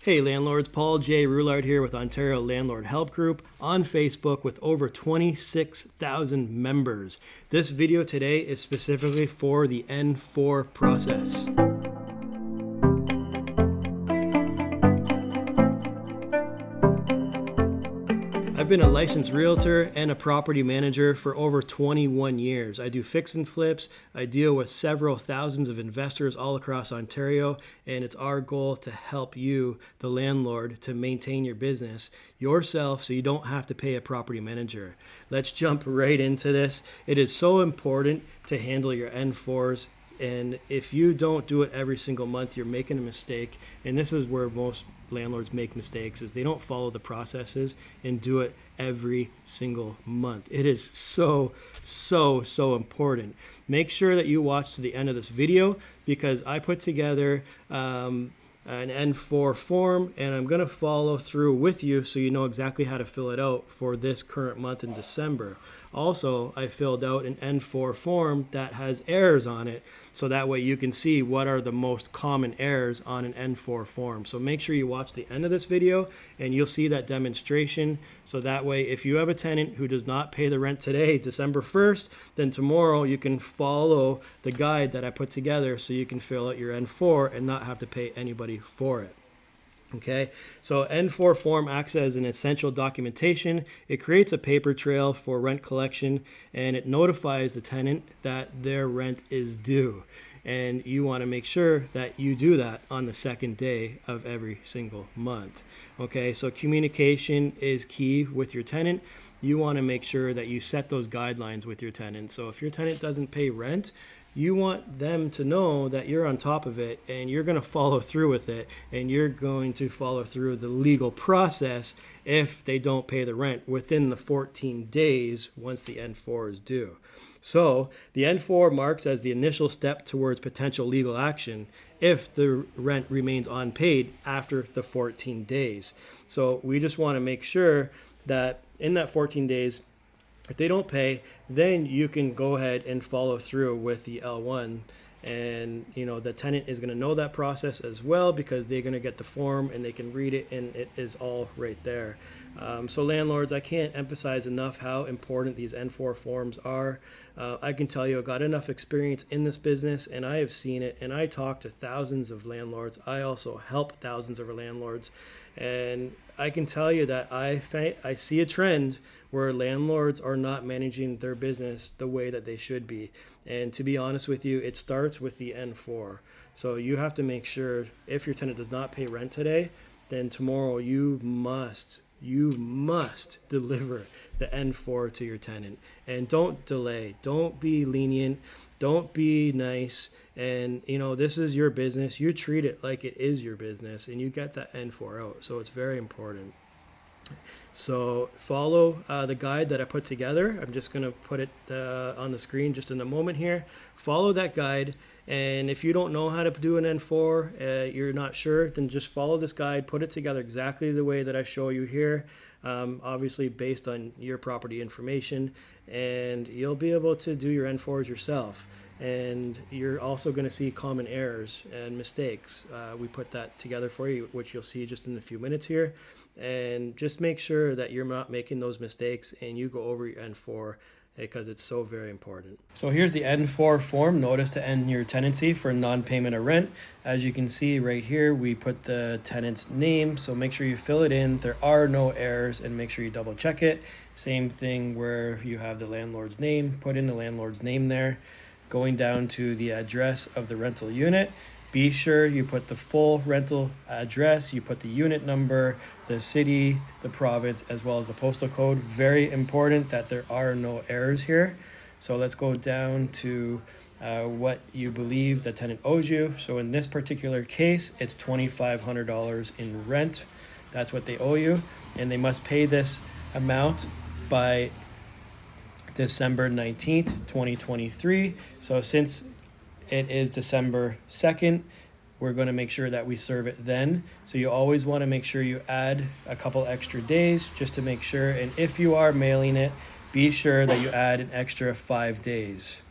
Hey landlords, Paul J. Roulard here with Ontario Landlord Help Group on Facebook with over 26,000 members. This video today is specifically for the N4 process. I've been a licensed realtor and a property manager for over 21 years. I do fix and flips. I deal with several thousands of investors all across Ontario, and it's our goal to help you, the landlord, to maintain your business yourself so you don't have to pay a property manager. Let's jump right into this. It is so important to handle your N4s. And if you don't do it every single month, you're making a mistake. And this is where most landlords make mistakes, is they don't follow the processes and do it every single month. It is so important. Make sure that you watch to the end of this video, because I put together an N4 form, and I'm going to follow through with you so you know exactly how to fill it out for this current month in December. Also, I filled out an N4 form that has errors on it, so that way you can see what are the most common errors on an N4 form. So make sure you watch the end of this video and you'll see that demonstration. So that way, if you have a tenant who does not pay the rent today, December 1st, then tomorrow you can follow the guide that I put together so you can fill out your N4 and not have to pay anybody for it. Okay, so N4 form acts as an essential documentation. It creates a paper trail for rent collection, and it notifies the tenant that their rent is due. And you want to make sure that you do that on the second day of every single month. Okay, so communication is key with your tenant. You want to make sure that you set those guidelines with your tenant. So if your tenant doesn't pay rent, you want them to know that you're on top of it and you're going to follow through with it, and you're going to follow through the legal process if they don't pay the rent within the 14 days once the N4 is due. So the N4 marks as the initial step towards potential legal action if the rent remains unpaid after the 14 days. So we just want to make sure that in that 14 days, if they don't pay, then you can go ahead and follow through with the L1. And the tenant is going to know that process as well, because they're going to get the form and they can read it, and it is all right there. So landlords, I can't emphasize enough how important these N4 forms are. I can tell you, I've got enough experience in this business, and I have seen it, and I talk to thousands of landlords. I also help thousands of landlords, and I can tell you that I see a trend where landlords are not managing their business the way that they should be. And to be honest with you, it starts with the N4. So you have to make sure, if your tenant does not pay rent today, then tomorrow you must deliver the N4 to your tenant. And don't delay. Don't be lenient. Don't be nice. And this is your business. You treat it like it is your business, and you get that N4 out. So it's very important. So follow the guide that I put together. I'm just going to put it on the screen just in a moment here. Follow that guide. And if you don't know how to do an N4, you're not sure, then just follow this guide. Put it together exactly the way that I show you here, obviously based on your property information. And you'll be able to do your N4s yourself. And you're also going to see common errors and mistakes. We put that together for you, which you'll see just in a few minutes here. And just make sure that you're not making those mistakes and you go over your N4, because it's so very important. So here's the N4 form, notice to end your tenancy for non-payment of rent. As you can see right here, we put the tenant's name, so make sure you fill it in. There are no errors, and make sure you double check it. Same thing where you have the landlord's name, put in the landlord's name there. Going down to the address of the rental unit, be sure you put the full rental address, you put the unit number, the city, the province, as well as the postal code. Very important that there are no errors here. So let's go down to what you believe the tenant owes you. So in this particular case, it's $2,500 in rent. That's what they owe you, and they must pay this amount by December 19th, 2023. So since it is December 2nd, we're going to make sure that we serve it then. So you always want to make sure you add a couple extra days just to make sure. And if you are mailing it, be sure that you add an extra 5 days.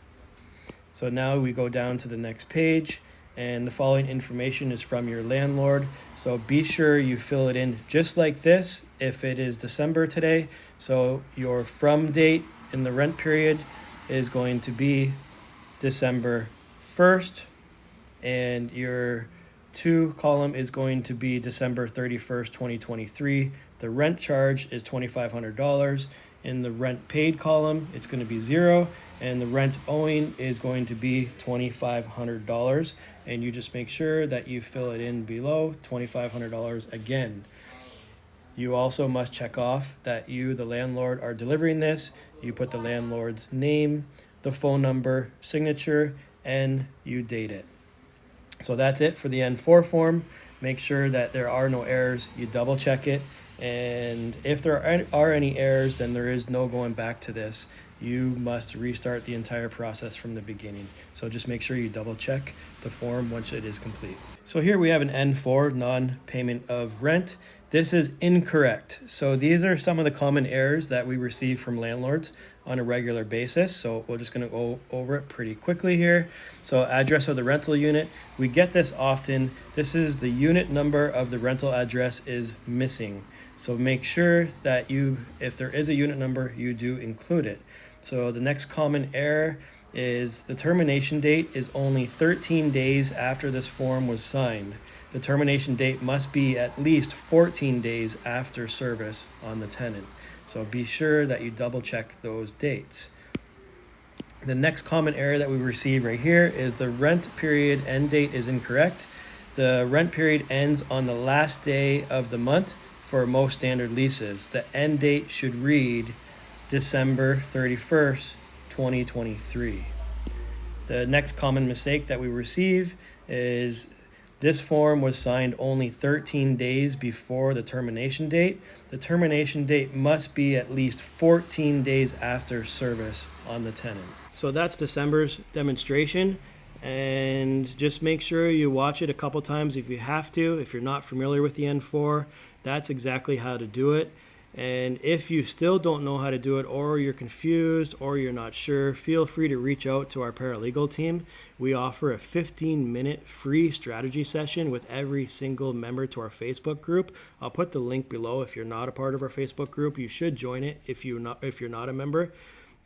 So now we go down to the next page, and the following information is from your landlord. So be sure you fill it in just like this if it is December today. So your from date in the rent period is going to be December 1st, and your to column is going to be December 31st, 2023. The rent charge is $2,500. In the rent paid column, it's going to be 0, and the rent owing is going to be $2,500. And you just make sure that you fill it in below, $2,500 again. You also must check off that you, the landlord, are delivering this. You put the landlord's name, the phone number, signature, and you date it. So that's it for the N4 form. Make sure that there are no errors. You double check it. And if there are any errors, then there is no going back to this. You must restart the entire process from the beginning. So just make sure you double check the form once it is complete. So here we have an N4, non-payment of rent. This is incorrect. So these are some of the common errors that we receive from landlords on a regular basis. So we're just going to go over it pretty quickly here. So address of the rental unit. We get this often. This is the unit number of the rental address is missing. So make sure that if there is a unit number, you do include it. So the next common error is the termination date is only 13 days after this form was signed. The termination date must be at least 14 days after service on the tenant. So be sure that you double check those dates. The next common error that we receive right here is the rent period end date is incorrect. The rent period ends on the last day of the month for most standard leases. The end date should read December 31st, 2023. The next common mistake that we receive is this form was signed only 13 days before the termination date. The termination date must be at least 14 days after service on the tenant. So that's December's demonstration, and just make sure you watch it a couple times if you have to. If you're not familiar with the N4, that's exactly how to do it. And if you still don't know how to do it, or you're confused, or you're not sure, feel free to reach out to our paralegal team. We offer a 15-minute free strategy session with every single member to our Facebook group. I'll put the link below. If you're not a part of our Facebook group, you should join it if you're not a member.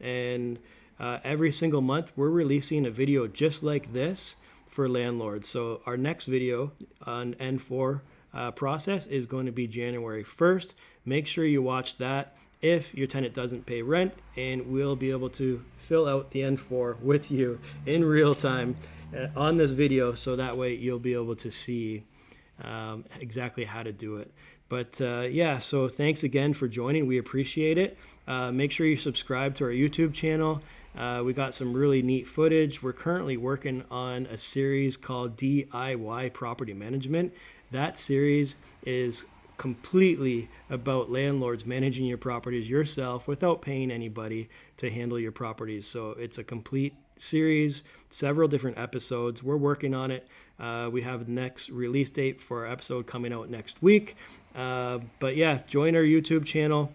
And every single month, we're releasing a video just like this for landlords. So our next video on N4 process is going to be January 1st. Make sure you watch that if your tenant doesn't pay rent, and we'll be able to fill out the N4 with you in real time on this video, so that way you'll be able to see exactly how to do it. But yeah, so thanks again for joining. We appreciate it. Make sure you subscribe to our YouTube channel. We got some really neat footage. We're currently working on a series called DIY Property Management. That series is completely about landlords managing your properties yourself without paying anybody to handle your properties. So it's a complete series, several different episodes. We're working on it. We have the next release date for our episode coming out next week. But yeah, join our YouTube channel,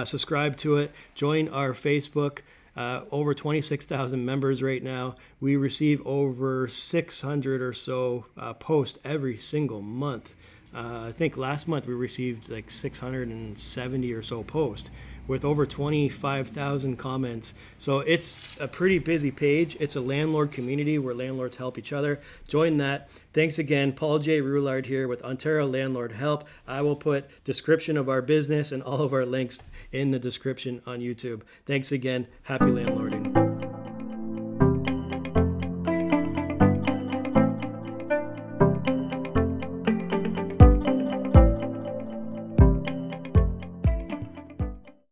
subscribe to it, join our Facebook. Over 26,000 members right now. We receive over 600 or so posts every single month. I think last month we received like 670 or so posts with over 25,000 comments. So it's a pretty busy page. It's a landlord community where landlords help each other. Join that. Thanks again. Paul J. Roulard here with Ontario Landlord Help. I will put description of our business and all of our links in the description on YouTube. Thanks again. Happy landlording.